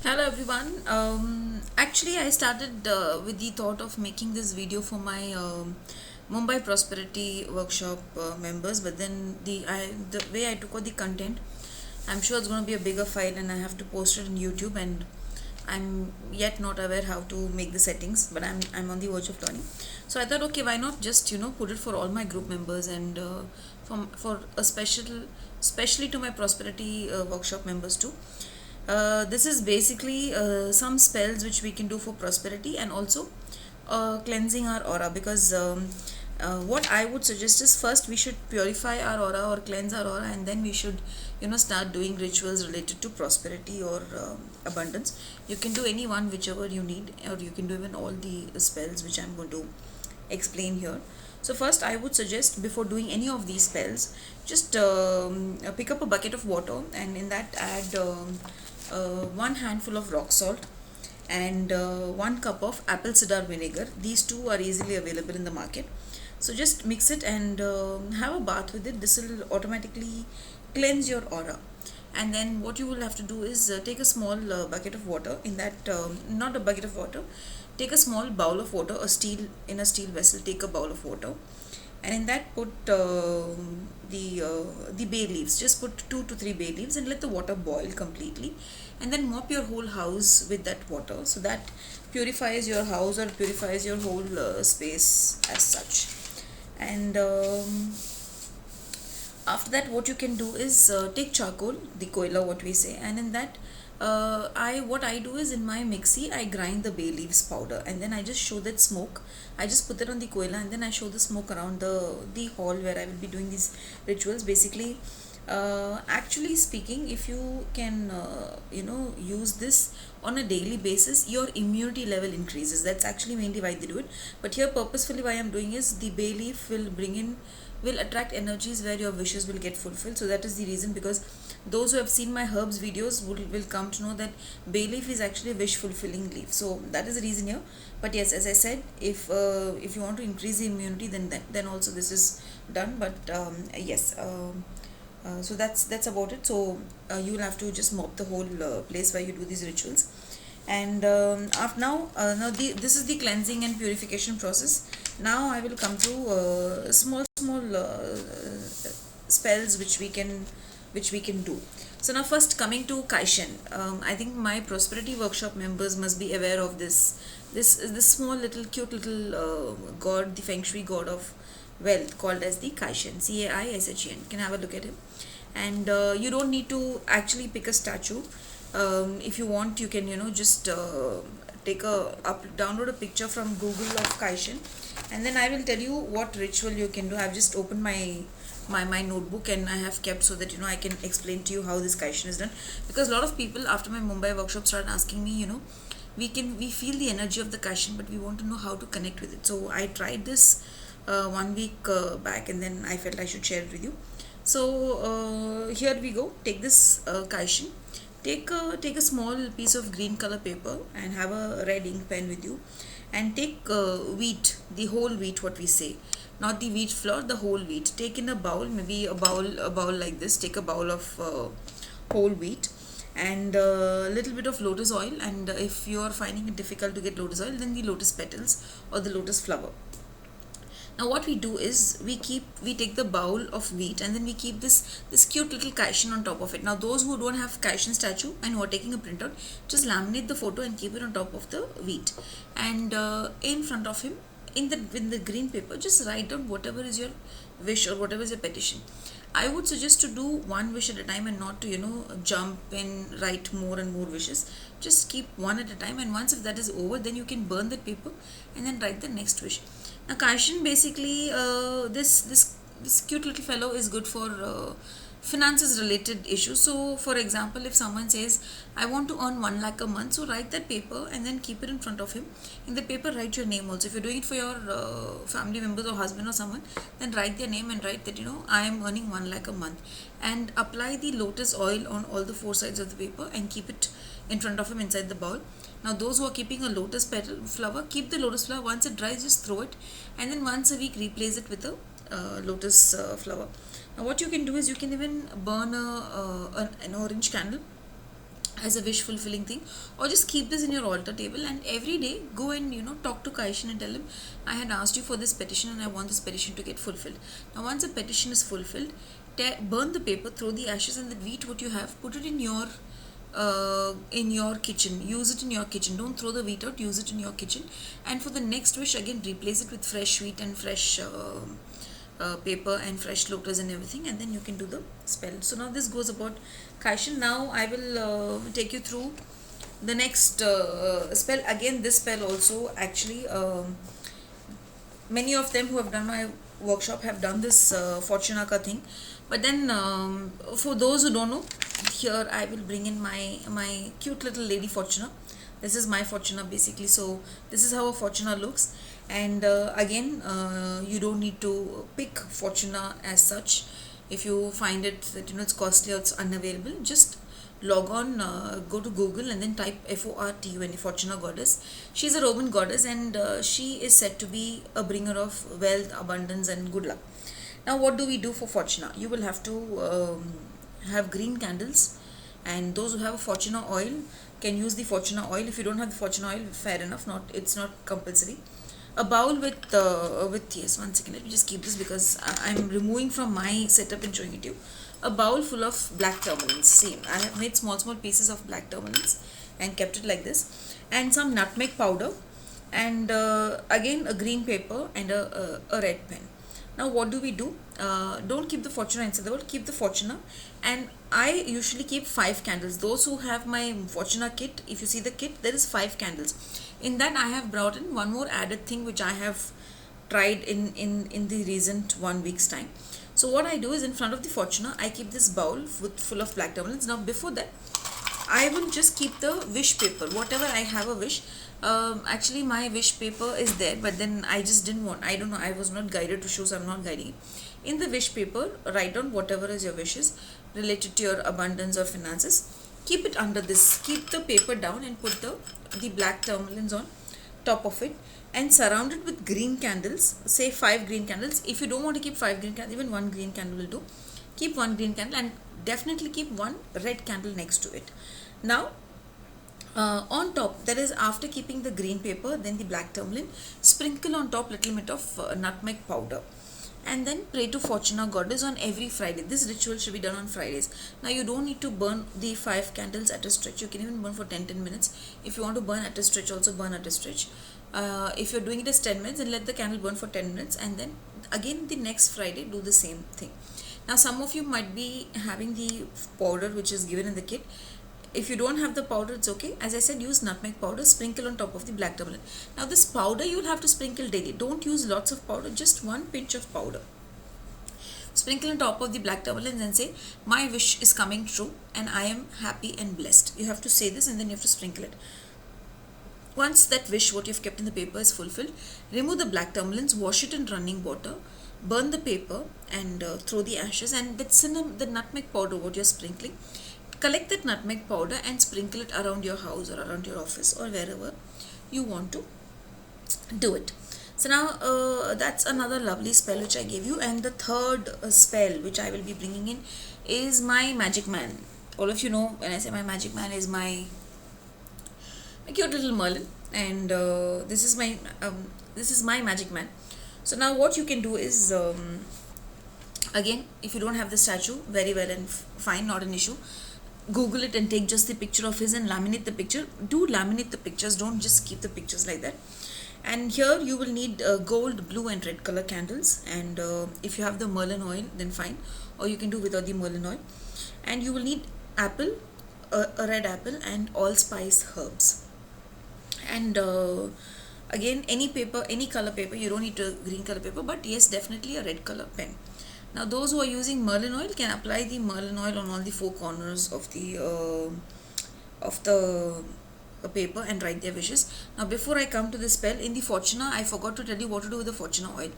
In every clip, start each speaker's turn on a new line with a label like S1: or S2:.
S1: Hello everyone. Actually, I started with the thought of making this video for my Mumbai Prosperity Workshop members, but then the way I took out the content, I'm sure it's going to be a bigger file, and I have to post it on YouTube, and I'm yet not aware how to make the settings, but I'm on the verge of learning. So I thought, okay, why not just put it for all my group members and for a especially to my Prosperity Workshop members too. This is basically some spells which we can do for prosperity and also cleansing our aura, because what I would suggest is first we should purify our aura or cleanse our aura, and then we should start doing rituals related to prosperity or abundance. You can do any one whichever you need, or you can do even all the spells which I'm going to explain here. So first I would suggest, before doing any of these spells, just pick up a bucket of water, and in that add one handful of rock salt and 1 cup of apple cider vinegar. These two are easily available in the market. So just mix it and have a bath with it. This will automatically cleanse your aura. And then what you will have to do is take a small bucket of water. In that, not a bucket of water, take a small bowl of water, in a steel vessel. Take a bowl of water, and in that put the bay leaves. Just put 2 to 3 bay leaves and let the water boil completely, and then mop your whole house with that water, so that purifies your house or purifies your whole space as such. And after that, what you can do is take charcoal, the koila what we say, and in that I do is, in my mixie I grind the bay leaves powder, and then I just show that smoke. I just put it on the koila, and then I show the smoke around the hall where I will be doing these rituals. Basically, actually speaking, if you can use this on a daily basis, your immunity level increases. That's actually mainly why they do it. But here, purposefully, why I'm doing is, the bay leaf will attract energies where your wishes will get fulfilled. So that is the reason, because those who have seen my herbs videos will come to know that bay leaf is actually a wish fulfilling leaf. So that is the reason here. But yes, as I said, if you want to increase the immunity, then also this is done. But yes, so that's about it. So you will have to just mop the whole place where you do these rituals. And after this is the cleansing and purification process. Now I will come to small spells which we can do. So now, first, coming to Kaishan, I think my prosperity workshop members must be aware of this small little cute little god, the feng shui god of wealth, called as the Kaishan, Caishen. You can have a look at him. And you don't need to actually pick a statue. If you want, you can just download a picture from Google of Kaishan, and then I will tell you what ritual you can do. I've just opened my notebook, and I have kept, so that I can explain to you how this Kaishan is done. Because a lot of people after my Mumbai workshop started asking me, we feel the energy of the Kaishan, but we want to know how to connect with it. So I tried this 1 week back, and then I felt I should share it with you. So here we go. Take this Kaishan. Take a small piece of green color paper, and have a red ink pen with you, and take wheat, the whole wheat, what we say, not the wheat flour, the whole wheat. Take in a bowl, maybe a bowl like this. Take a bowl of whole wheat, and a little bit of lotus oil. And if you are finding it difficult to get lotus oil, then the lotus petals or the lotus flower. Now what we do is, we take the bowl of wheat, and then we keep this cute little Kaishan on top of it. Now those who don't have Kaishan statue and who are taking a printout, just laminate the photo and keep it on top of the wheat, and in front of him, in the green paper, just write down whatever is your wish or whatever is your petition. I would suggest to do one wish at a time, and not to jump and write more and more wishes. Just keep one at a time, and once if that is over, then you can burn that paper and then write the next wish. Now Kaishan, basically, this cute little fellow is good for finances related issues. So for example, if someone says, I want to earn 1 lakh a month, so write that paper and then keep it in front of him. In the paper, write your name also. If you're doing it for your family members or husband or someone, then write their name and write that I am earning 1 lakh a month, and apply the lotus oil on all the 4 sides of the paper, and keep it in front of him inside the bowl. Now those who are keeping a lotus petal flower, keep the lotus flower. Once it dries, just throw it, and then once a week replace it with a lotus flower. Now what you can do is, you can even burn an orange candle. as a wish fulfilling thing, or just keep this in your altar table, and every day go and talk to Kaishan and tell him, I had asked you for this petition and I want this petition to get fulfilled. Now once the petition is fulfilled, burn the paper, throw the ashes, and the wheat what you have, put it in your kitchen, use it in your kitchen, don't throw the wheat out, use it in your kitchen. And for the next wish, again replace it with fresh wheat and fresh paper and fresh lotus and everything, and then you can do the spell. So now this goes about Kaishan. Now I will take you through the next spell. Again, this spell also actually many of them who have done my workshop have done this Fortunaka thing, but then for those who don't know, here I will bring in my cute little lady Fortuna. This is my Fortuna basically. So this is how a Fortuna looks. And again, you don't need to pick Fortuna as such. If you find it that it's costly or it's unavailable, just log on, go to Google and then type Fortuna, Fortuna goddess. She's a Roman goddess, and she is said to be a bringer of wealth, abundance and good luck. Now what do we do for Fortuna? You will have to have green candles, and those who have a Fortuna oil can use the Fortuna oil. If you don't have the Fortuna oil, fair enough, it's not compulsory. A bowl with yes, one second, let me just keep this because I'm removing from my setup and showing it to you. A bowl full of black tourmalines. See, I have made small pieces of black tourmalines and kept it like this, and some nutmeg powder, and again a green paper and a red pen. Now what do we do? Don't keep the Fortuna inside the bowl, keep the Fortuna, and I usually keep 5 candles. Those who have my Fortuna kit, if you see the kit, there is 5 candles. In that I have brought in one more added thing which I have tried in the recent 1 week's time. So what I do is, in front of the Fortuna, I keep this bowl full of black tourmalines. Now before that, I will just keep the wish paper, whatever I have a wish. Actually my wish paper is there, but then I just didn't want, I don't know, I was not guided to show, so I'm not guiding it. In the wish paper, write down whatever is your wishes related to your abundance or finances. Keep it under this, keep the paper down and put the black tourmalines on top of it, and surround it with green candles, say 5 green candles. If you don't want to keep 5 green candles, even 1 green candle will do. Keep 1 green candle, and definitely keep 1 red candle next to it. Now on top, that is after keeping the green paper, then the black tourmaline, sprinkle on top little bit of nutmeg powder, and then pray to Fortuna goddess on every Friday. This ritual should be done on Fridays. Now you don't need to burn the 5 candles at a stretch. You can even burn for 10 minutes. If you want to burn at a stretch, also burn at a stretch. If you're doing it as 10 minutes, then let the candle burn for 10 minutes, and then again the next Friday do the same thing. Now some of you might be having the powder which is given in the kit. If you don't have the powder, it's okay. As I said, use nutmeg powder, sprinkle on top of the black tourmaline. Now this powder you will have to sprinkle daily. Don't use lots of powder, just 1 pinch of powder. Sprinkle on top of the black tourmaline and say, my wish is coming true and I am happy and blessed. You have to say this, and then you have to sprinkle it. Once that wish what you've kept in the paper is fulfilled, remove the black tourmalines, wash it in running water, burn the paper and throw the ashes, and with the nutmeg powder what you're sprinkling, collect that nutmeg powder and sprinkle it around your house or around your office or wherever you want to do it. So now that's another lovely spell which I gave you. And the third spell which I will be bringing in is my Magic Man. All of you know when I say my Magic Man is my cute little Merlin, and this is my Magic Man. So now what you can do is, again, if you don't have the statue, very well and fine, not an issue. Google it and take just the picture of his and laminate the picture. Do laminate the pictures, don't just keep the pictures like that. And here you will need gold, blue and red color candles, and if you have the Merlin oil then fine, or you can do without the Merlin oil. And you will need apple, a red apple and allspice herbs. And again, any paper, any color paper, you don't need a green color paper, but yes, definitely a red color pen. Now those who are using Merlin oil can apply the Merlin oil on all the 4 corners of the paper and write their wishes. Now before I come to the spell, in the Fortuna, I forgot to tell you what to do with the Fortuna oil.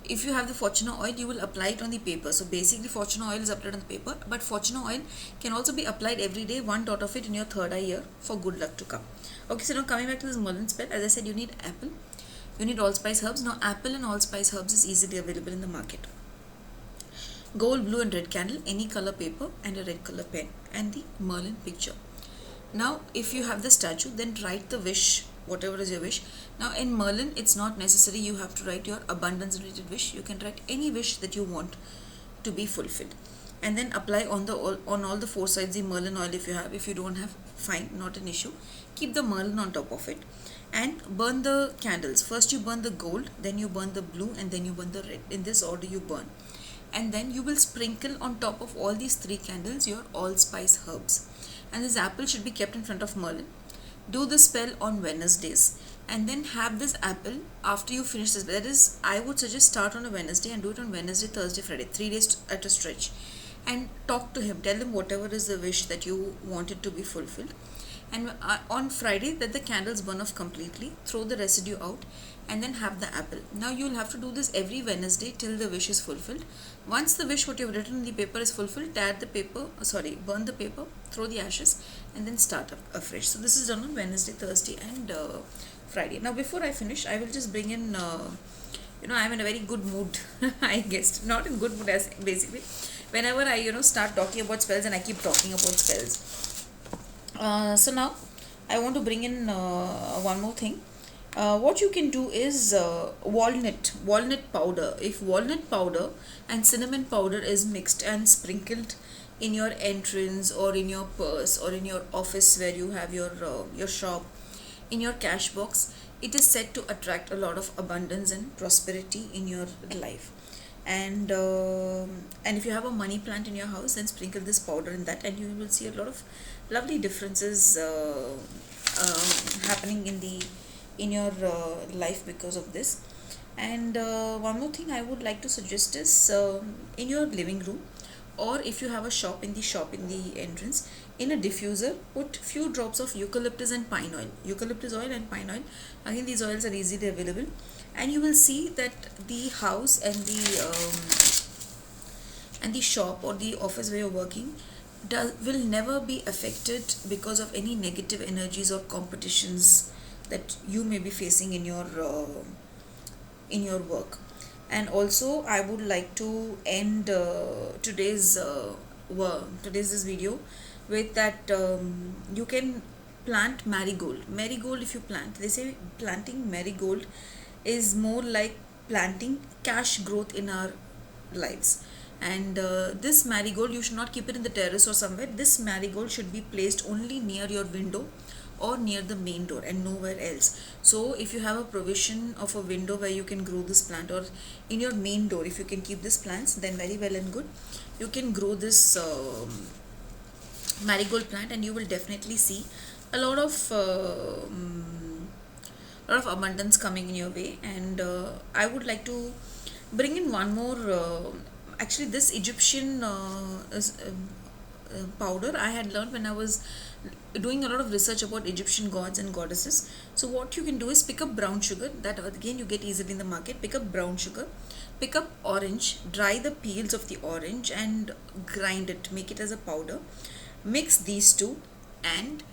S1: If you have the Fortuna oil, you will apply it on the paper. So basically Fortuna oil is applied on the paper, but Fortuna oil can also be applied every day, 1 dot of it in your third eye here for good luck to come. Okay, so now coming back to this Merlin spell, as I said, you need apple, you need allspice herbs. Now apple and allspice herbs is easily available in the market. Gold, blue and red candle, any color paper and a red color pen, and the Merlin picture. Now if you have the statue, then write the wish, whatever is your wish. Now in Merlin, it's not necessary you have to write your abundance related wish. You can write any wish that you want to be fulfilled, and then apply on all the four sides the Merlin oil. If you have, if you don't have, fine, not an issue. Keep the Merlin on top of it and burn the candles. First you burn the gold, then you burn the blue, and then you burn the red. In this order you burn, and then you will sprinkle on top of all these three candles your allspice herbs. And this apple should be kept in front of Merlin. Do the spell on Wednesdays, and then have this apple after you finish this. That is, I would suggest start on a Wednesday and do it on Wednesday, Thursday, Friday, 3 days at a stretch, and talk to him. Tell him whatever is the wish that you want it to be fulfilled. And on Friday, let the candles burn off completely, throw the residue out, and then have the apple. Now you'll have to do this every Wednesday till the wish is fulfilled. Once the wish what you've written in the paper is fulfilled, tear the paper, burn the paper, throw the ashes, and then start afresh. So this is done on Wednesday, Thursday, and Friday. Now before I finish, I will just bring in, I'm in a very good mood, I guess. Not in good mood, as basically. Whenever I, start talking about spells, and I keep talking about spells. So now I want to bring in one more thing. What you can do is walnut powder. If walnut powder and cinnamon powder is mixed and sprinkled in your entrance, or in your purse, or in your office where you have your shop, in your cash box, it is said to attract a lot of abundance and prosperity in your life. And if you have a money plant in your house, then sprinkle this powder in that, and you will see a lot of lovely differences happening in your life because of this. And one more thing I would like to suggest is, in your living room, or if you have a shop in the entrance, in a diffuser, put few drops of eucalyptus and pine oil. Eucalyptus oil and pine oil, again these oils are easily available, and you will see that the house and the shop or the office where you're working will never be affected because of any negative energies or competitions that you may be facing in your work. And also I would like to end today's this video with that you can plant marigold. If you plant, they say planting marigold is more like planting cash growth in our lives. And this marigold, you should not keep it in the terrace or somewhere. This marigold should be placed only near your window or near the main door and nowhere else. So if you have a provision of a window where you can grow this plant, or in your main door if you can keep these plants, then very well and good. You can grow this marigold plant, and you will definitely see a lot of abundance coming in your way. And I would like to bring in one more actually this Egyptian powder I had learned when I was doing a lot of research about Egyptian gods and goddesses. So what you can do is pick up brown sugar, that again you get easily in the market. Pick up brown sugar, pick up orange, dry the peels of the orange and grind it, make it as a powder. Mix these two, and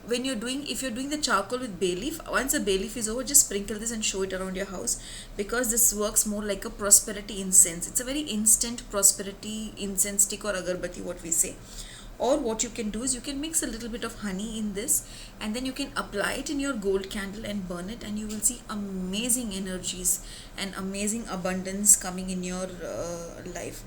S1: if you're doing the charcoal with bay leaf, once the bay leaf is over, just sprinkle this and show it around your house, because this works more like a prosperity incense. It's a very instant prosperity incense stick, or agarbatti what we say. Or what you can do is you can mix a little bit of honey in this, and then you can apply it in your gold candle and burn it, and you will see amazing energies and amazing abundance coming in your life.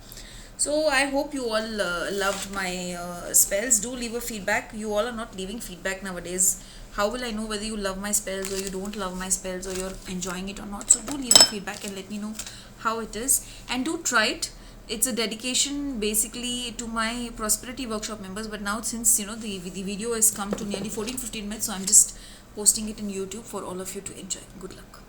S1: So I hope you all loved my spells. Do leave a feedback. You all are not leaving feedback nowadays. How will I know whether you love my spells or you don't love my spells, or you're enjoying it or not? So do leave a feedback and let me know how it is, and do try it. It's a dedication basically to my prosperity workshop members, but now since the video has come to nearly 14-15 minutes, so I'm just posting it in YouTube for all of you to enjoy. Good luck.